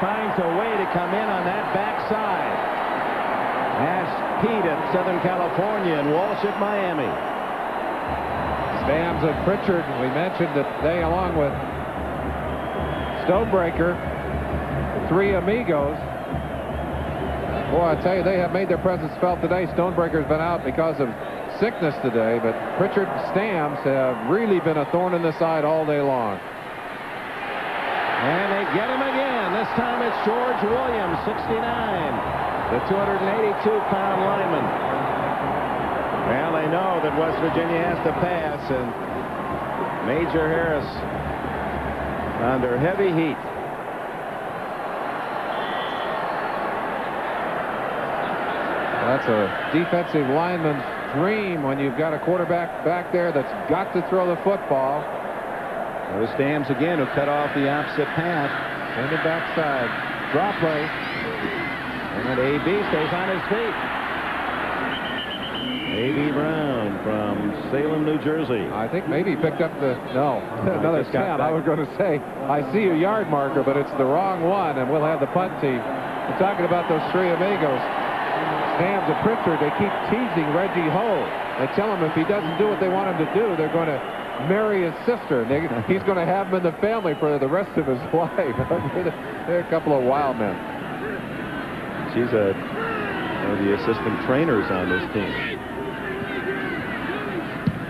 finds a way to come in on that backside. Ask Pete at Southern California and Walsh at Miami. Stams and Pritchard, we mentioned that they, along with Stonebreaker, the three amigos. Boy, I tell you, they have made their presence felt today. Stonebreaker's been out because of sickness today, but Pritchard and Stams have really been a thorn in the side all day long. And they get him again. This time it's George Williams, 69. The 282-pound lineman. Well, they know that West Virginia has to pass, and Major Harris under heavy heat. That's a defensive lineman's dream when you've got a quarterback back there that's got to throw the football. There's Stams again, who cut off the opposite path. In the backside. Draw play. And A.B. stays on his feet. A.B. Brown from Salem, New Jersey. I think maybe he picked up the... No, another 10. I was going to say, I see a yard marker, but it's the wrong one, and we'll have the punt team. We're talking about those three amigos. Stams and Pritchard, they keep teasing Reggie Ho. They tell him if he doesn't do what they want him to do, they're going to marry his sister. He's going to have him in the family for the rest of his life. They're a couple of wild men. She's one of the assistant trainers on this team.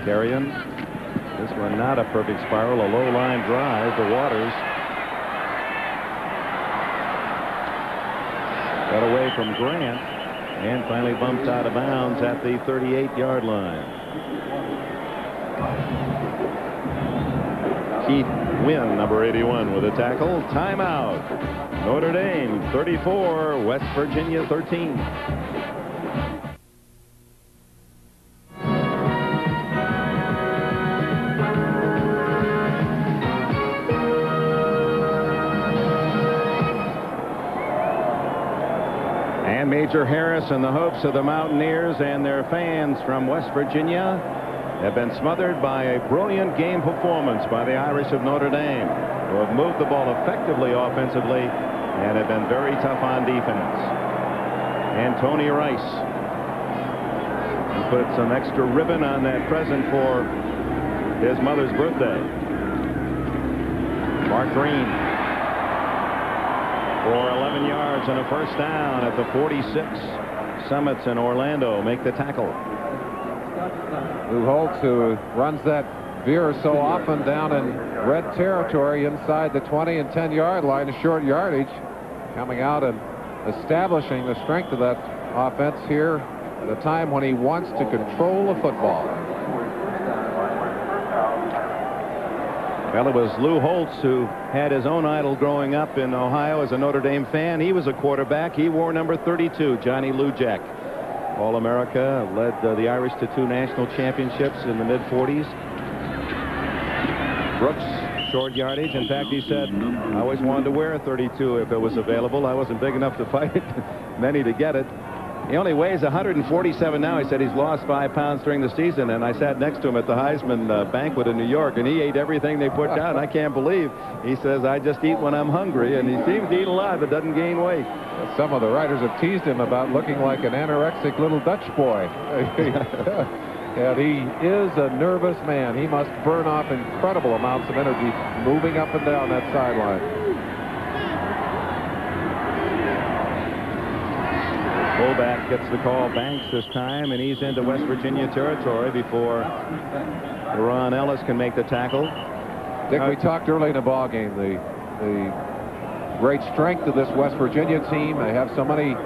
Carrion. This one not a perfect spiral. A low line drive to Waters. Got away from Grant and finally bumped out of bounds at the 38-yard line. Keith Wynn, number 81, with a tackle. Timeout. Notre Dame 34, West Virginia 13. And Major Harris and the hopes of the Mountaineers and their fans from West Virginia have been smothered by a brilliant game performance by the Irish of Notre Dame, who have moved the ball effectively offensively and have been very tough on defense. And Tony Rice put some extra ribbon on that present for his mother's birthday. Mark Green for 11 yards and a first down at the 46. Summits in Orlando make the tackle. Lou Holtz, who runs that veer so often down in red territory inside the 20 and 10-yard line, a short yardage, coming out and establishing the strength of that offense here at a time when he wants to control the football. Well, it was Lou Holtz who had his own idol growing up in Ohio as a Notre Dame fan. He was a quarterback. He wore number 32, Johnny Lou Jack. All-America, led the Irish to 2 national championships in the mid-40s. Brooks, short yardage. In fact, he said, I always wanted to wear a 32 if it was available. I wasn't big enough to fight many to get it. He only weighs 147 now. He said he's lost 5 pounds during the season, and I sat next to him at the Heisman banquet in New York, and he ate everything they put down. I can't believe. He says, I just eat when I'm hungry, and he seems to eat a lot but doesn't gain weight. Some of the writers have teased him about looking like an anorexic little Dutch boy. And he is a nervous man. He must burn off incredible amounts of energy moving up and down that sideline. Fullback gets the call, Banks this time, and he's into West Virginia territory before Ron Ellis can make the tackle. Dick, we talked early in the ball game the great strength of this West Virginia team. They have so many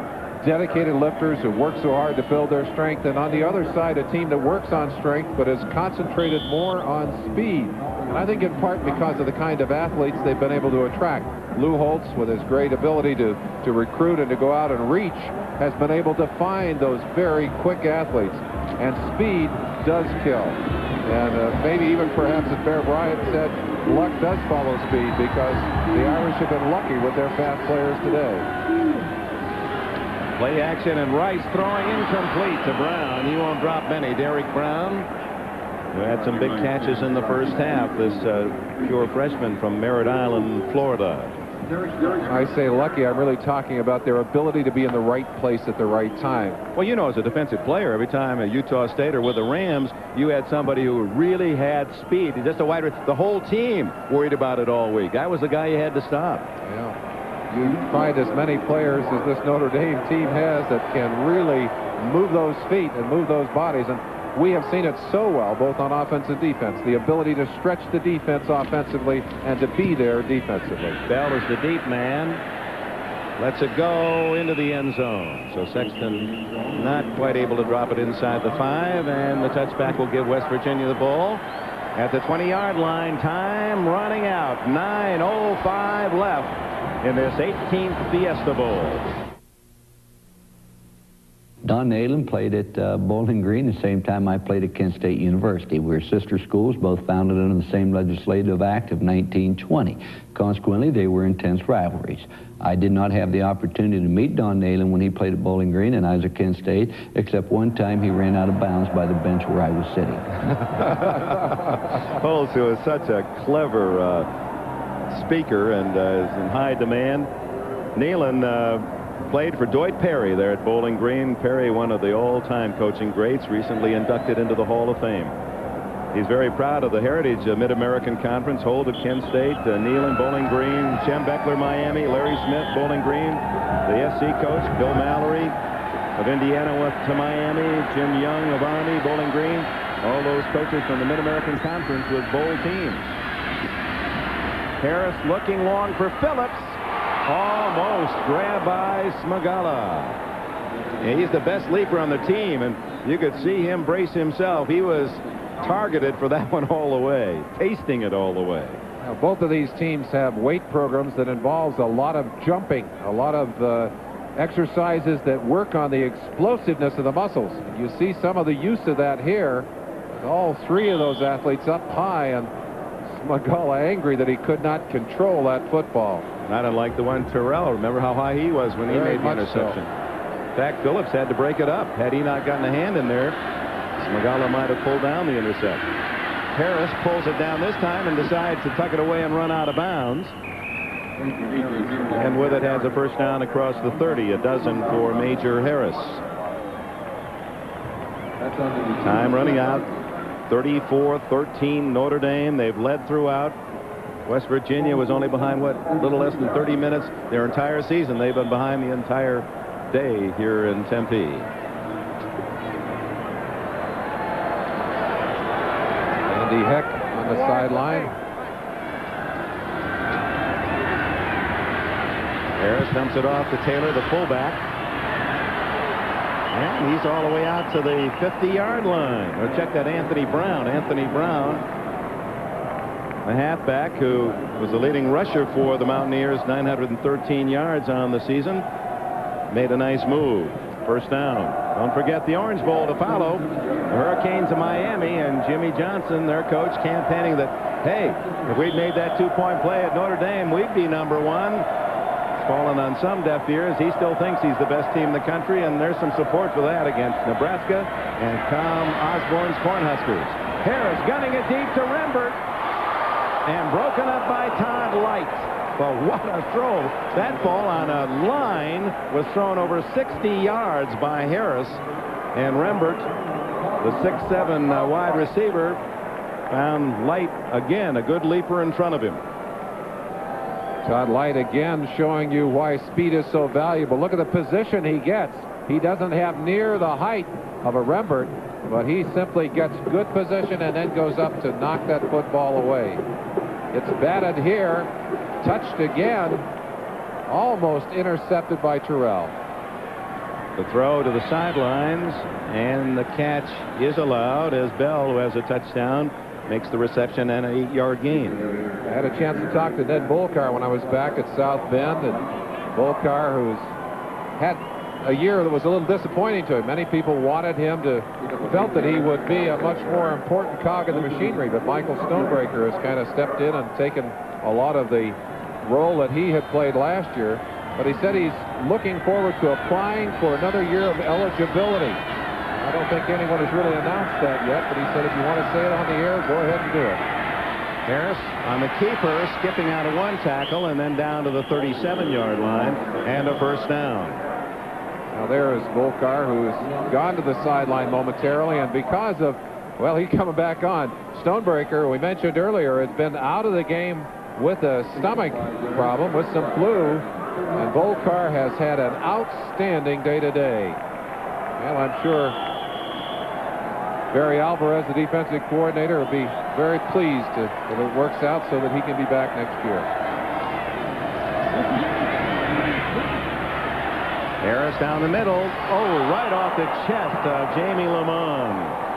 dedicated lifters who work so hard to build their strength, and on the other side, a team that works on strength but is concentrated more on speed. And I think in part because of the kind of athletes they've been able to attract. Lou Holtz, with his great ability to recruit and to go out and reach, has been able to find those very quick athletes. And speed does kill. And maybe even perhaps, as Bear Bryant said, luck does follow speed, because the Irish have been lucky with their fast players today. Play action, and Rice throwing incomplete to Brown. He won't drop many. Derek Brown, who had some big catches in the first half, this pure freshman from Merritt Island, Florida. I say lucky, I'm really talking about their ability to be in the right place at the right time. Well, you know, as a defensive player, every time at Utah State or with the Rams, you had somebody who really had speed. Just a wide receiver. The whole team worried about it all week. That was the guy you had to stop. Yeah. You find as many players as this Notre Dame team has that can really move those feet and move those bodies. And we have seen it so well, both on offense and defense. The ability to stretch the defense offensively and to be there defensively. Bell is the deep man. Lets it go into the end zone. So Sexton not quite able to drop it inside the 5, and the touchback will give West Virginia the ball at the 20-yard line. Time running out. 9:05 left in this 18th Fiesta Bowl. Don Nalen played at Bowling Green the same time I played at Kent State University. We were sister schools, both founded under the same legislative act of 1920. Consequently, they were intense rivalries. I did not have the opportunity to meet Don Nalen when he played at Bowling Green and I was at Kent State, except one time he ran out of bounds by the bench where I was sitting. Holtz, who is such a clever speaker and is in high demand. Nalen played for Dwight Perry there at Bowling Green. Perry, one of the all-time coaching greats, recently inducted into the Hall of Fame. He's very proud of the Heritage Mid-American Conference. Holt at Kent State, Neyland, Bowling Green, Shem Beckler, Miami, Larry Smith, Bowling Green, the SC coach, Bill Mallory of Indiana went to Miami, Jim Young of Army, Bowling Green, all those coaches from the Mid-American Conference with bowl teams. Harris looking long for Phillips. Almost grabbed by Smagala. And he's the best leaper on the team, and you could see him brace himself. He was targeted for that one all the way, tasting it all the way. Now, both of these teams have weight programs that involves a lot of jumping, a lot of exercises that work on the explosiveness of the muscles. You see some of the use of that here. All three of those athletes up high, and Smagala angry that he could not control that football. Not unlike the one Terrell. Remember how high he was when he made the interception. In fact, Phillips had to break it up. Had he not gotten a hand in there, Smagala might have pulled down the intercept. Harris pulls it down this time and decides to tuck it away and run out of bounds. And with it has a first down across the 30, a dozen for Major Harris. Time running out. 34-13 Notre Dame. They've led throughout. West Virginia was only behind, what, a little less than 30 minutes their entire season. They've been behind the entire day here in Tempe. Andy Heck on the sideline. Harris dumps it off to Taylor, the fullback. And he's all the way out to the 50-yard line. Well, check that Anthony Brown. Anthony Brown, the halfback who was the leading rusher for the Mountaineers, 913 yards on the season, made a nice move. First down. Don't forget the Orange Bowl to follow. The Hurricanes of Miami and Jimmy Johnson, their coach, campaigning that, hey, if we'd made that two-point play at Notre Dame, we'd be #1. It's fallen on some deaf ears. He still thinks he's the best team in the country, and there's some support for that against Nebraska and Tom Osborne's Cornhuskers. Harris gunning it deep to Rembert, and broken up by Todd Light. But what a throw. That ball on a line was thrown over 60 yards by Harris. And Rembert, the 6'7" wide receiver, found Light again, a good leaper in front of him. Todd Light again showing you why speed is so valuable. Look at the position he gets. He doesn't have near the height of a Rembert, but he simply gets good position and then goes up to knock that football away. It's batted here, touched again, almost intercepted by Terrell. The throw to the sidelines, and the catch is allowed as Bell, who has a touchdown, makes the reception and an 8-yard gain. I had a chance to talk to Ned Bolkar when I was back at South Bend, and Bolkar, who's had a year that was a little disappointing to him. Many people wanted him to, felt that he would be a much more important cog in the machinery, but Michael Stonebreaker has kind of stepped in and taken a lot of the role that he had played last year. But he said he's looking forward to applying for another year of eligibility. I don't think anyone has really announced that yet, but he said if you want to say it on the air, go ahead and do it. Harris on the keeper, skipping out of one tackle and then down to the 37-yard line, and a first down. Now there is Volkar, who's gone to the sideline momentarily, and because of, well, he's coming back on. Stonebreaker, we mentioned earlier, has been out of the game with a stomach problem, with some flu, and Volkar has had an outstanding day today. Well, I'm sure Barry Alvarez, the defensive coordinator, will be very pleased if it works out so that he can be back next year. Harris down the middle. Oh, right off the chest of Jamie Lamond.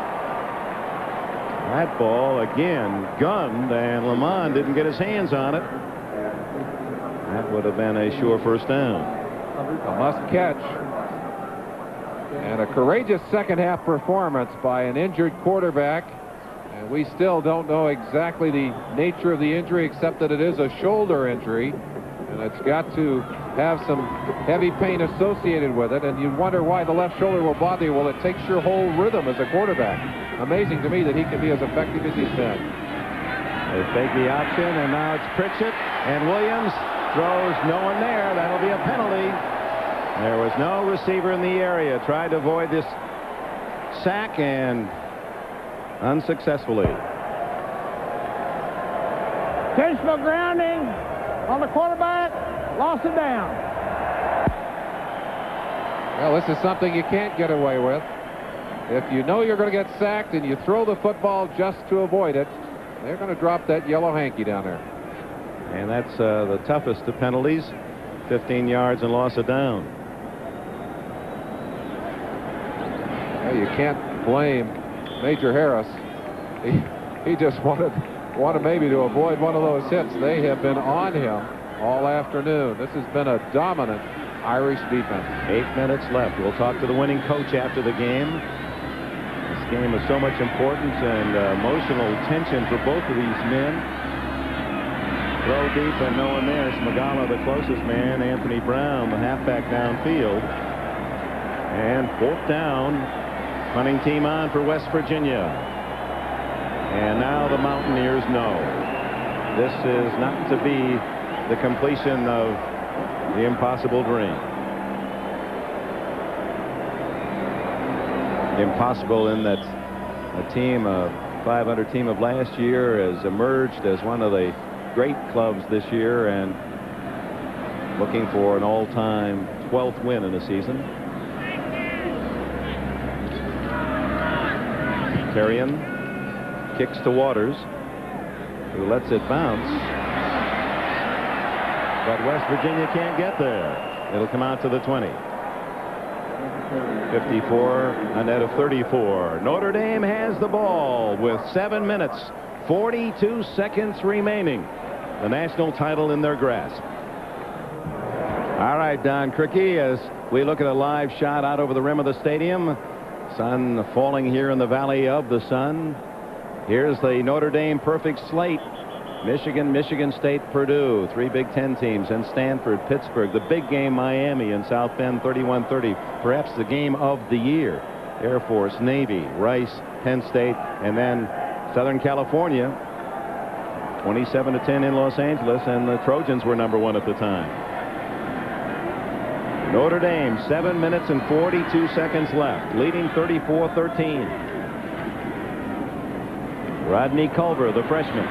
That ball again gunned, and Lamond didn't get his hands on it. That would have been a sure first down. A must catch. And a courageous second half performance by an injured quarterback. And we still don't know exactly the nature of the injury, except that it is a shoulder injury. And it's got to have some heavy pain associated with it. And you wonder why the left shoulder will bother you. Well, it takes your whole rhythm as a quarterback. Amazing to me that he can be as effective as he's been. They take the option, and now it's Pritchett, and Williams throws no one there. That'll be a penalty. There was no receiver in the area. Tried to avoid this sack, and unsuccessfully. Intentional grounding on the quarterback. Lost it down. Well, this is something you can't get away with. If you know you're going to get sacked and you throw the football just to avoid it, they're going to drop that yellow hanky down there. And that's the toughest of penalties. 15 yards and loss of down. Well, you can't blame Major Harris. He just wanted maybe to avoid one of those hits. They have been on him all afternoon. This has been a dominant Irish defense. 8 minutes left. We'll talk to the winning coach after the game. This game is so much importance and emotional tension for both of these men. Throw deep and no one there. Smagala, the closest man. Anthony Brown, the halfback downfield. And fourth down. Punting team on for West Virginia. And now the Mountaineers know this is not to be the completion of the impossible dream. Impossible in that a team, a 500 team of last year, has emerged as one of the great clubs this year and looking for an all-time 12th win in a season. Terrian kicks to Waters, who lets it bounce. But West Virginia can't get there. It'll come out to the 20. 54, a net of 34. Notre Dame has the ball with 7 minutes, 42 seconds remaining. The national title in their grasp. All right, Don Criqui, as we look at a live shot out over the rim of the stadium. Sun falling here in the Valley of the Sun. Here's the Notre Dame perfect slate. Michigan, Michigan State, Purdue, 3 Big Ten teams, and Stanford, Pittsburgh, the big game, Miami and South Bend, 31-30, perhaps the game of the year. Air Force, Navy, Rice, Penn State, and then Southern California, 27-10 in Los Angeles, and the Trojans were #1 at the time. Notre Dame, 7 minutes and 42 seconds left, leading 34-13. Rodney Culver, the freshman.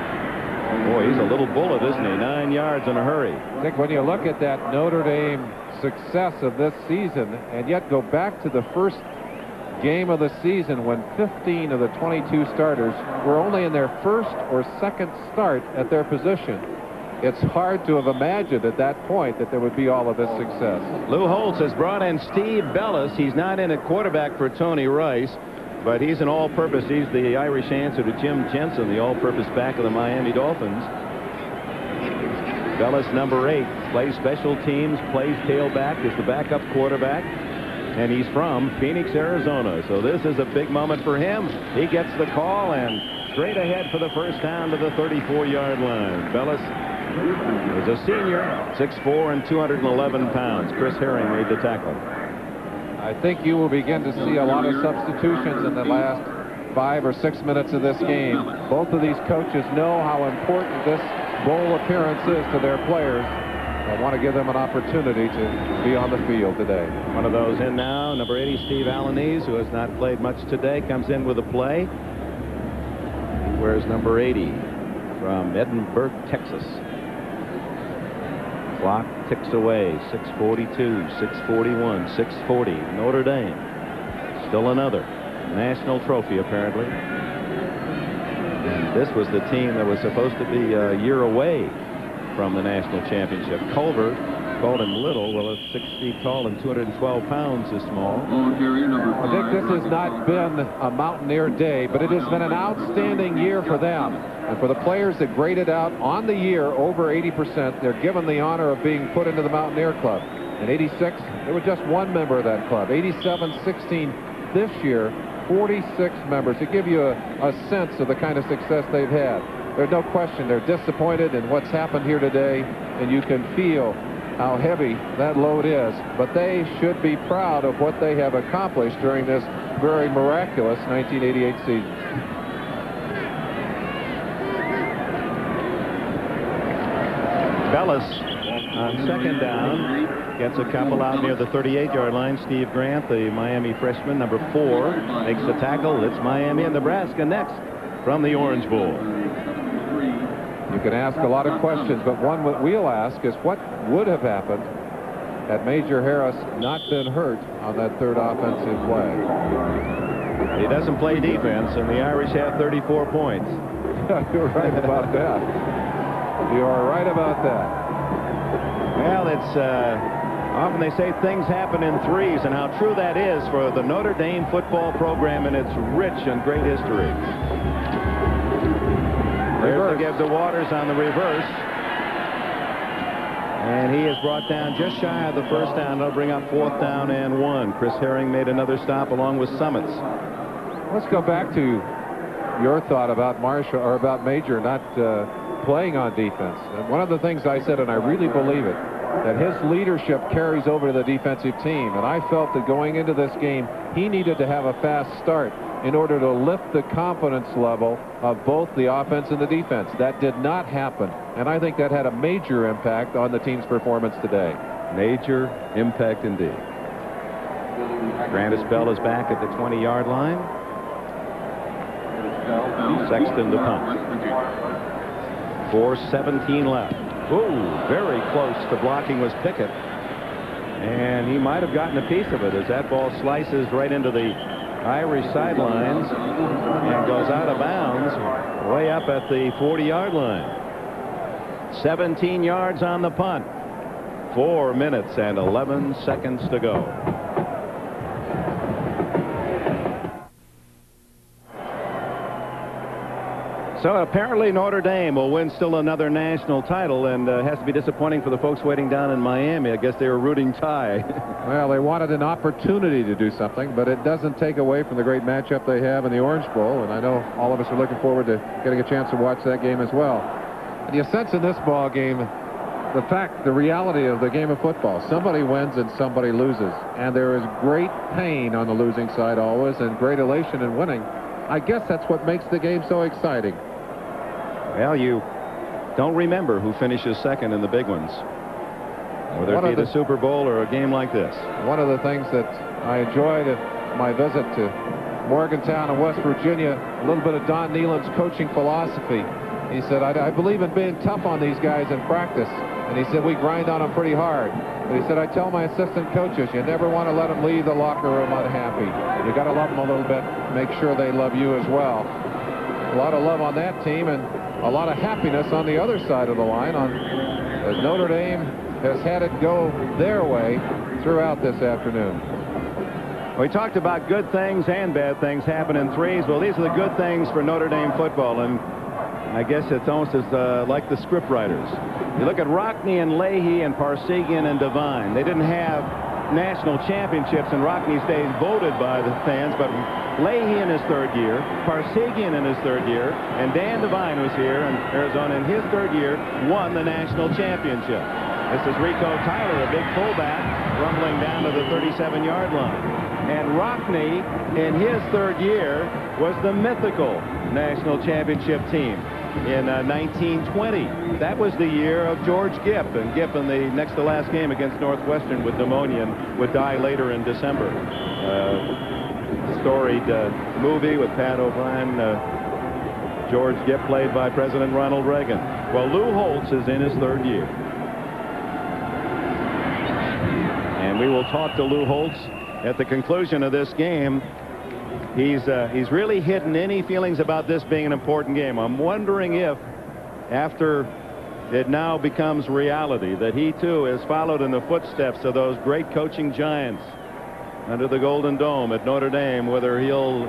Boy, he's a little bullet, isn't he? 9 yards in a hurry. I think when you look at that Notre Dame success of this season and yet go back to the first game of the season when 15 of the 22 starters were only in their first or second start at their position, it's hard to have imagined at that point that there would be all of this success. Lou Holtz has brought in Steve Bellis. He's not in at quarterback for Tony Rice, but he's an all-purpose. He's the Irish answer to Jim Jensen, the all-purpose back of the Miami Dolphins. Bellis, number 8, plays special teams, plays tailback, is the backup quarterback, and he's from Phoenix, Arizona. So this is a big moment for him. He gets the call and straight ahead for the first down to the 34-yard line. Bellis is a senior, 6'4" and 211 pounds. Chris Herring made the tackle. I think you will begin to see a lot of substitutions in the last 5 or 6 minutes of this game. Both of these coaches know how important this bowl appearance is to their players. I want to give them an opportunity to be on the field today. One of those in now, number 80, Steve Alanese, who has not played much today, comes in with a play. He wears number 80 from Edinburgh, Texas. Clock ticks away. 6:42, 6:41, 6:40. Notre Dame. Still another national trophy, apparently. And this was the team that was supposed to be a year away from the national championship. Culver called him little. Well, it's 6 feet tall and 212 pounds is small. I think this has not been a Mountaineer day, but it has been an outstanding year for them. And for the players that graded out on the year over 80%, they're given the honor of being put into the Mountaineer Club. In 86, there was just one member of that club. 87, 16 this year, 46 members. To give you a sense of the kind of success they've had. There's no question they're disappointed in what's happened here today, and you can feel how heavy that load is. But they should be proud of what they have accomplished during this very miraculous 1988 season. Bellis on second down gets a couple out near the 38-yard line. Steve Grant, the Miami freshman, number 4, makes the tackle. It's Miami and Nebraska next from the Orange Bowl. You can ask a lot of questions, but one that we'll ask is what would have happened had Major Harris not been hurt on that third offensive play. He doesn't play defense, and the Irish have 34 points. You're right about that. You are right about that. Well, it's often they say things happen in threes, and how true that is for the Notre Dame football program and its rich and great history. There's to give the Waters on the reverse. And he is brought down just shy of the first down. They'll bring up 4th down and 1. Chris Herring made another stop along with Summits. Let's go back to your thought about Marshall, or about Major not playing on defense. And one of the things I said, and I really believe it, that his leadership carries over to the defensive team. And I felt that going into this game, he needed to have a fast start in order to lift the confidence level of both the offense and the defense. That did not happen, and I think that had a major impact on the team's performance today. Major impact indeed. Grandis Bell is back at the 20-yard line. Sexton to punt. 4:17 left. Ooh, very close to blocking was Pickett, and he might have gotten a piece of it as that ball slices right into the Irish sidelines and goes out of bounds way up at the 40-yard line. 17 yards on the punt. 4 minutes and 11 seconds to go. So apparently Notre Dame will win still another national title, and has to be disappointing for the folks waiting down in Miami. I guess they were rooting tie. Well, they wanted an opportunity to do something, but it doesn't take away from the great matchup they have in the Orange Bowl, and I know all of us are looking forward to getting a chance to watch that game as well. And you sense in this ball game the reality of the game of football. Somebody wins and somebody loses, and there is great pain on the losing side always, and great elation in winning. I guess that's what makes the game so exciting. Well, you don't remember who finishes second in the big ones, whether it be the Super Bowl or a game like this. One of the things that I enjoyed at my visit to Morgantown in West Virginia, a little bit of Don Nehlen's coaching philosophy. He said, I believe in being tough on these guys in practice. And he said, we grind on them pretty hard. But he said, I tell my assistant coaches, you never want to let them leave the locker room unhappy. You got to love them a little bit, make sure they love you as well. A lot of love on that team, and a lot of happiness on the other side of the line as Notre Dame has had it go their way throughout this afternoon. We talked about good things and bad things happen in threes. Well, these are the good things for Notre Dame football, and I guess it's almost as like the script writers. You look at Rockne and Leahy and Parsegian and Devine. They didn't have national championships in Rockne's days voted by the fans, but Leahy in his 3rd year, Parsegian in his 3rd year, and Dan Devine was here in Arizona in his 3rd year, won the national championship. This is Rico Tyler, a big fullback, rumbling down to the 37-yard line. And Rockney, in his third year, was the mythical national championship team in 1920. That was the year of George Gipp, and Gipp in the next to last game against Northwestern with pneumonia and would die later in December. Storied movie with Pat O'Brien. George Gipp played by President Ronald Reagan. Well, Lou Holtz is in his third year. And we will talk to Lou Holtz at the conclusion of this game. He's really hidden any feelings about this being an important game. I'm wondering if, after it now becomes reality, that he too has followed in the footsteps of those great coaching giants under the Golden Dome at Notre Dame, whether he'll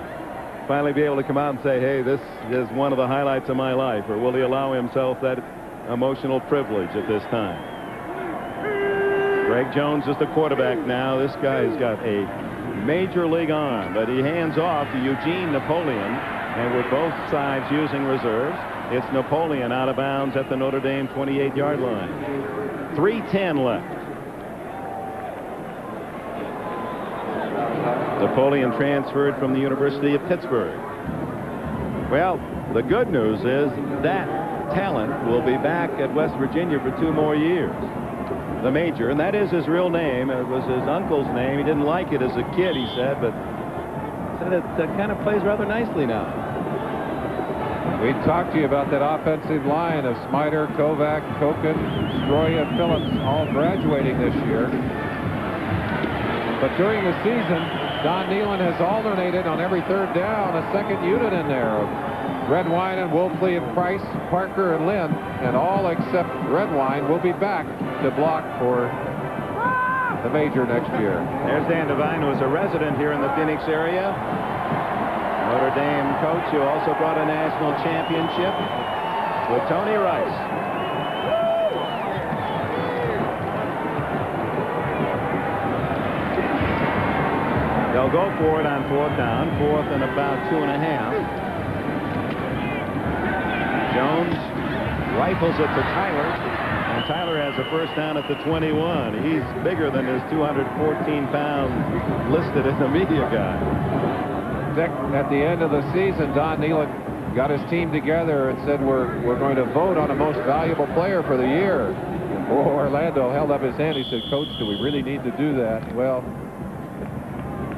finally be able to come out and say, hey, this is one of the highlights of my life, or will he allow himself that emotional privilege at this time? Greg Jones is the quarterback now. This guy has got a major league arm, but he hands off to Eugene Napoleon, and with both sides using reserves, it's Napoleon out of bounds at the Notre Dame 28-yard line. 3:10 left. Napoleon transferred from the University of Pittsburgh. Well, the good news is that talent will be back at West Virginia for 2 more years. The Major, and that is his real name. It was his uncle's name. He didn't like it as a kid, he said, but said it kind of plays rather nicely now. We talked to you about that offensive line of Smider, Kovac, Koken, Stroya, Phillips, all graduating this year. But during the season, Don Nealon has alternated on every third down a second unit in there of Redwine and Wolfley and Price, Parker and Lynn, and all except Redwine will be back to block for the Major next year. There's Dan Devine, who is a resident here in the Phoenix area. Notre Dame coach who also brought a national championship with Tony Rice. They'll go for it on 4th down, 4th and about 2.5. Jones rifles it to Tyler, and Tyler has a first down at the 21. He's bigger than his 214 pounds listed as the media guy. At the end of the season, Don Nealon got his team together and said, we're going to vote on the most valuable player for the year. Orlando held up his hand. He said, Coach, do we really need to do that? Well,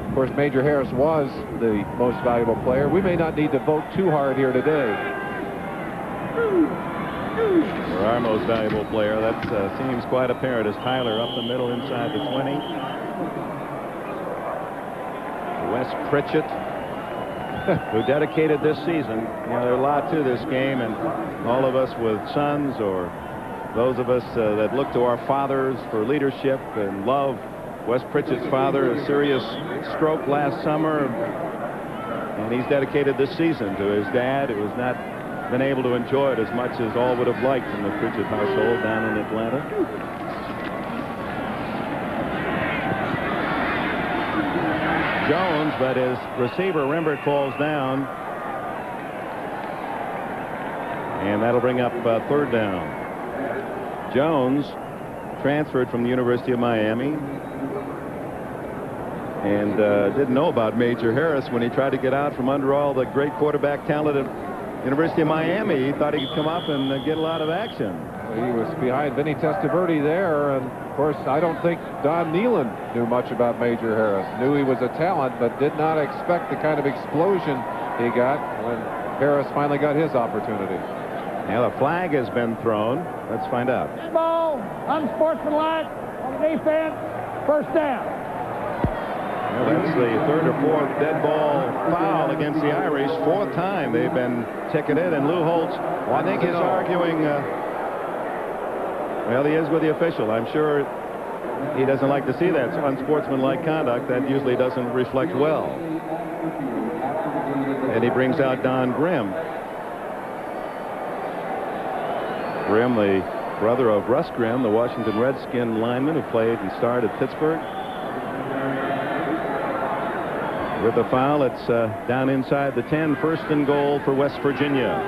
of course, Major Harris was the most valuable player. We may not need to vote too hard here today. For our most valuable player, that seems quite apparent as Tyler up the middle inside the 20. Wes Pritchett, who dedicated this season. You know, there are a lot to this game, and all of us with sons, or those of us that look to our fathers for leadership and love. Wes Pritchett's father, a serious stroke last summer, and he's dedicated this season to his dad, who has not been able to enjoy it as much as all would have liked in the Pritchett household down in Atlanta. Jones, but his receiver Rimbert falls down, and that'll bring up 3rd down. Jones transferred from the University of Miami, and didn't know about Major Harris when he tried to get out from under all the great quarterback talent at University of Miami. He thought he could come up and get a lot of action. He was behind Vinny Testaverde there, and of course I don't think Don Nealon knew much about Major Harris. Knew he was a talent, but did not expect the kind of explosion he got when Harris finally got his opportunity. Now the flag has been thrown. Let's find out. Ball, unsportsmanlike on defense, 1st down. Well, that's the 3rd or 4th dead ball foul against the Irish. 4th time they've been ticketed, and Lou Holtz, I think, is arguing. Well, he is with the official. I'm sure he doesn't like to see that unsportsmanlike conduct. That usually doesn't reflect well. And he brings out Don Grimm. Grimm, the brother of Russ Grimm, the Washington Redskin lineman who played and starred at Pittsburgh. With the foul, it's down inside the 10, 1st and goal for West Virginia.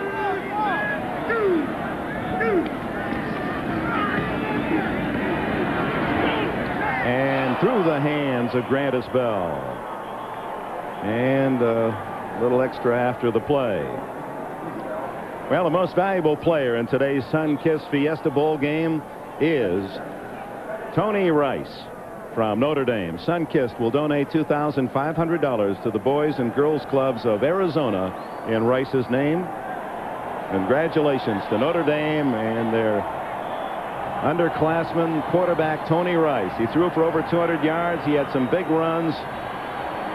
And through the hands of Grantis Bell. And a little extra after the play. Well, the most valuable player in today's Sun-Kissed Fiesta Bowl game is Tony Rice from Notre Dame. Sun-Kissed will donate $2,500 to the Boys and Girls Clubs of Arizona in Rice's name. Congratulations to Notre Dame and their underclassman quarterback Tony Rice. He threw for over 200 yards. He had some big runs.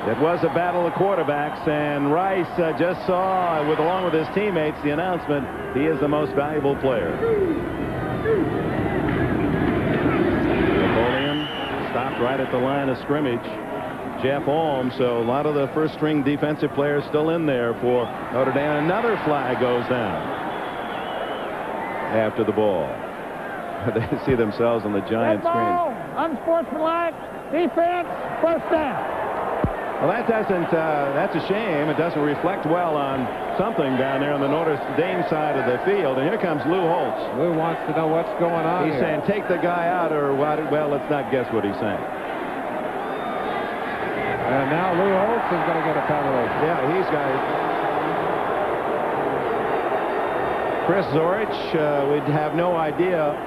It was a battle of quarterbacks, and Rice just saw, along with his teammates, the announcement, he is the most valuable player. Napoleon stopped right at the line of scrimmage. Jeff Alm, so a lot of the first-string defensive players still in there for Notre Dame. Another flag goes down after the ball. They see themselves on the giant screen. Unsportsmanlike defense, first down. Well, that doesn't, that's a shame. It doesn't reflect well on something down there on the Notre Dame side of the field. And here comes Lou Holtz. Lou wants to know what's going on. He's saying, take the guy out, or what? Well, let's not guess what he's saying. And now Lou Holtz is going to get a penalty. Yeah, he's got it. Chris Zorich, we'd have no idea.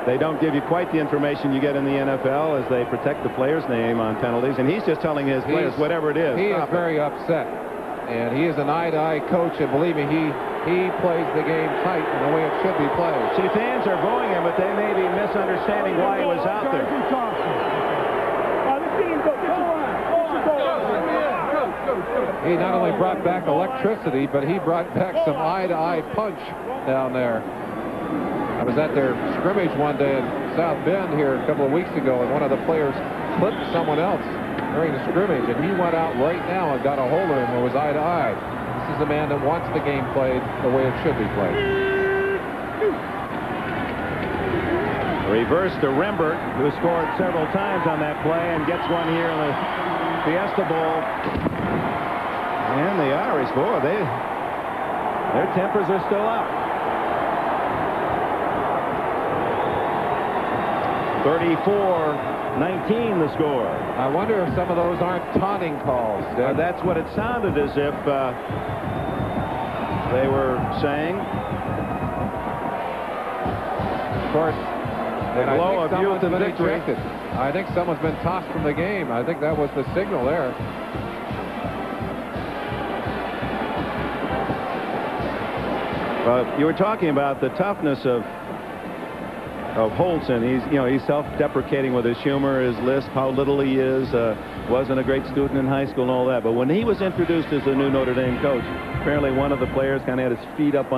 They don't give you quite the information you get in the NFL as they protect the player's name on penalties. And he's just telling his players, whatever it is. He is very upset. And he is an eye-to-eye coach, and believe me, he plays the game tight in the way it should be played. See, fans are booing him, but they may be misunderstanding why he was out there. He not only brought back electricity, but he brought back some eye-to-eye punch down there. I was at their scrimmage one day in South Bend here a couple of weeks ago, and one of the players clipped someone else during the scrimmage, and he went out right now and got a hold of him and was eye-to-eye. This is a man that wants the game played the way it should be played. Reverse to Rembert, who scored several times on that play and gets one here in the Fiesta Bowl. And the Irish, boy, their tempers are still up. 34-19 the score. I wonder if some of those aren't taunting calls. That's what it sounded as if they were saying. Of course, the glow of youth and victory. Ejected. I think someone's been tossed from the game. I think that was the signal there. You were talking about the toughness of Holtz, and he's self-deprecating with his humor, his lisp, how little he is, wasn't a great student in high school and all that. But when he was introduced as the new Notre Dame coach, apparently one of the players kind of had his feet up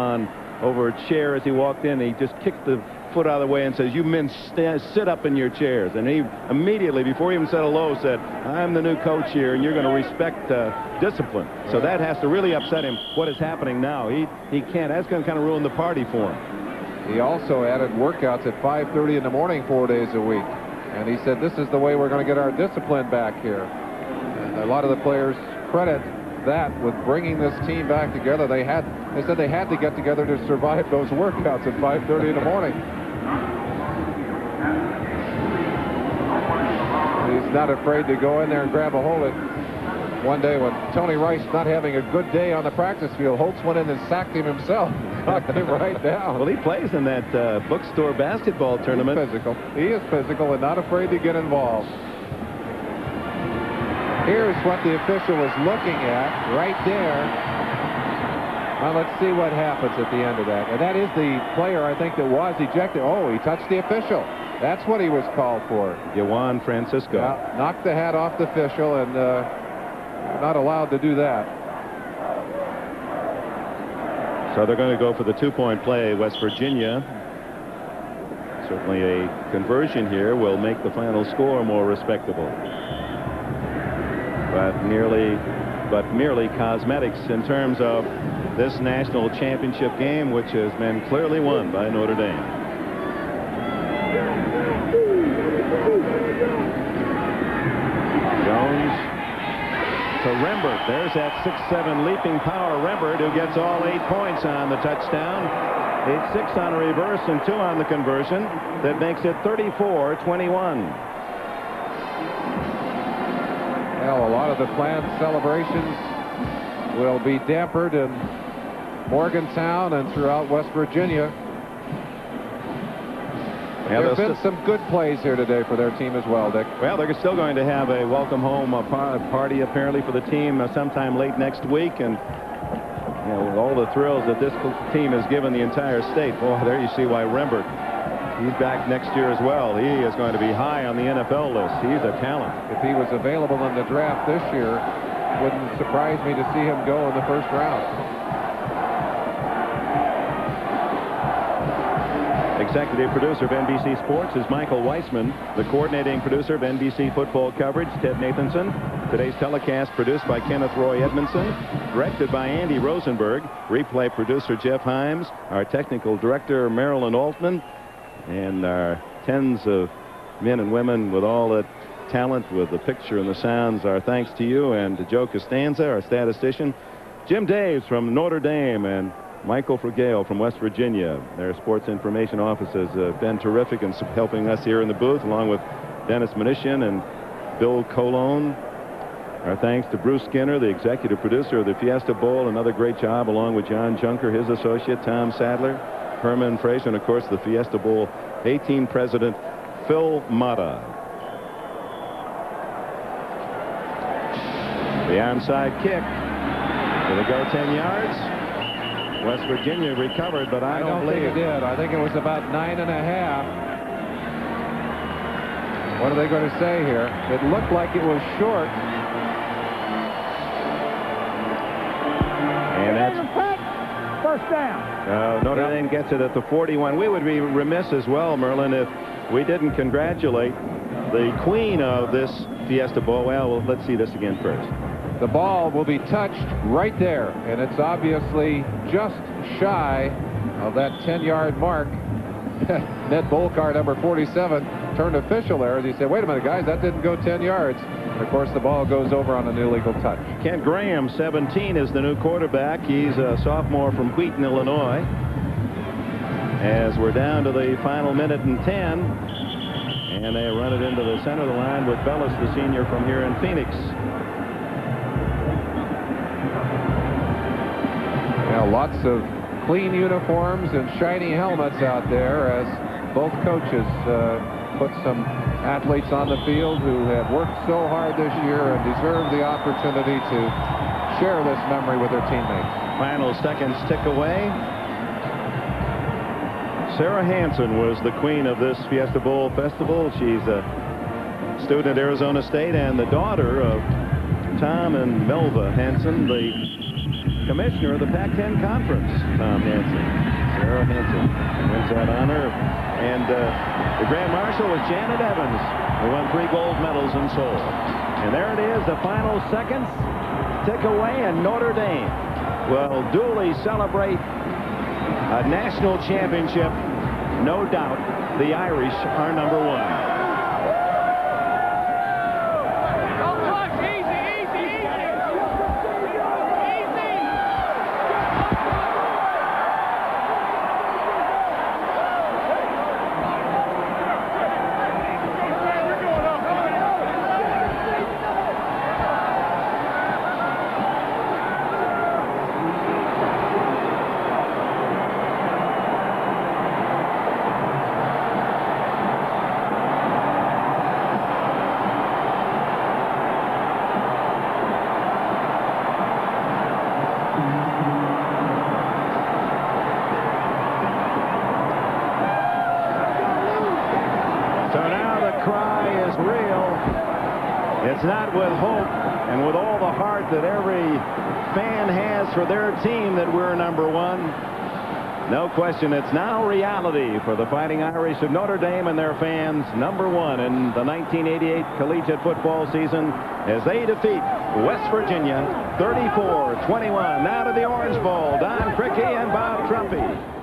over a chair as he walked in. He just kicked the foot out of the way and says, "You men sit up in your chairs." And he immediately, before he even said hello, said, "I'm the new coach here, and you're going to respect discipline." So that has to really upset him. What is happening now? He can't. That's going to kind of ruin the party for him. He also added workouts at 5:30 in the morning 4 days a week. And he said, this is the way we're going to get our discipline back here. And a lot of the players credit that with bringing this team back together. They said they had to get together to survive those workouts at 5:30 in the morning. He's not afraid to go in there and grab a hold of it. One day when Tony Rice not having a good day on the practice field, Holtz went in and sacked him himself. Knocked him right down. Well, he plays in that bookstore basketball tournament. He's physical. He is physical and not afraid to get involved. Here's what the official is looking at right there. Well, let's see what happens at the end of that. And that is the player, I think, that was ejected. Oh, he touched the official. That's what he was called for. Juan Francisco. Yeah, knocked the hat off the official, and not allowed to do that. So they're going to go for the two-point play. West Virginia. Certainly a conversion here will make the final score more respectable. But merely cosmetics in terms of this national championship game, which has been clearly won by Notre Dame. Jones to Rembert. There's that 6'7" leaping power Rembert, who gets all 8 points on the touchdown. It's 6 on a reverse and 2 on the conversion. That makes it 34-21. Well, a lot of of the planned celebrations will be dampered in Morgantown and throughout West Virginia. Yeah, there have been some good plays here today for their team as well, Dick. Well, they're still going to have a welcome home party apparently for the team sometime late next week, and you know, with all the thrills that this team has given the entire state. Boy, there you see why Rembert, he's back next year as well. He is going to be high on the NFL list. He's a talent. If he was available in the draft this year, it wouldn't surprise me to see him go in the first round. Executive producer of NBC Sports is Michael Weissman. The coordinating producer of NBC football coverage, Ted Nathanson. Today's telecast produced by Kenneth Roy Edmondson. Directed by Andy Rosenberg. Replay producer Jeff Himes. Our technical director Marilyn Altman. And our tens of men and women with all that talent, with the picture and the sounds, our thanks to you, and to Joe Costanza, our statistician. Jim Daves from Notre Dame, and Michael Frugale from West Virginia. Their sports information offices have been terrific in helping us here in the booth, along with Dennis Mnuchin and Bill Colon. Our thanks to Bruce Skinner, the executive producer of the Fiesta Bowl. Another great job, along with John Junker, his associate, Tom Sadler, Herman Fraser, and, of course, the Fiesta Bowl A-team president, Phil Mata. The onside kick. Will it go 10 yards? West Virginia recovered, but I don't believe it did. I think it was about 9.5. What are they going to say here? It looked like it was short. And that's first down. Notre Dame gets it at the 41. We would be remiss as well, Merlin, if we didn't congratulate the queen of this Fiesta Bowl. Well, let's see this again first. The ball will be touched right there, and it's obviously just shy of that 10-yard mark. Ned Bolkar, number 47, turned official there as he said, wait a minute, guys, that didn't go 10 yards. And of course, the ball goes over on an illegal touch. Kent Graham, 17, is the new quarterback. He's a sophomore from Wheaton, Illinois. As we're down to the final minute and 10, and they run it into the center of the line with Bellis, the senior from here in Phoenix. Now, lots of clean uniforms and shiny helmets out there as both coaches put some athletes on the field who have worked so hard this year and deserve the opportunity to share this memory with their teammates. Final seconds tick away. Sarah Hansen was the queen of this Fiesta Bowl festival. She's a student at Arizona State and the daughter of Tom and Melva Hansen, the commissioner of the Pac-10 Conference. Tom Hansen. Sarah Hansen wins that honor. And the Grand Marshal was Janet Evans, who won 3 gold medals in Seoul. And there it is, the final seconds tick away, and Notre Dame will duly celebrate a national championship. No doubt the Irish are number 1. It's not with hope and with all the heart that every fan has for their team that we're number 1. No question, it's now reality for the Fighting Irish of Notre Dame and their fans, number 1 in the 1988 collegiate football season as they defeat West Virginia 34-21. Now to the Orange Bowl, Don Crickey and Bob Trumpy.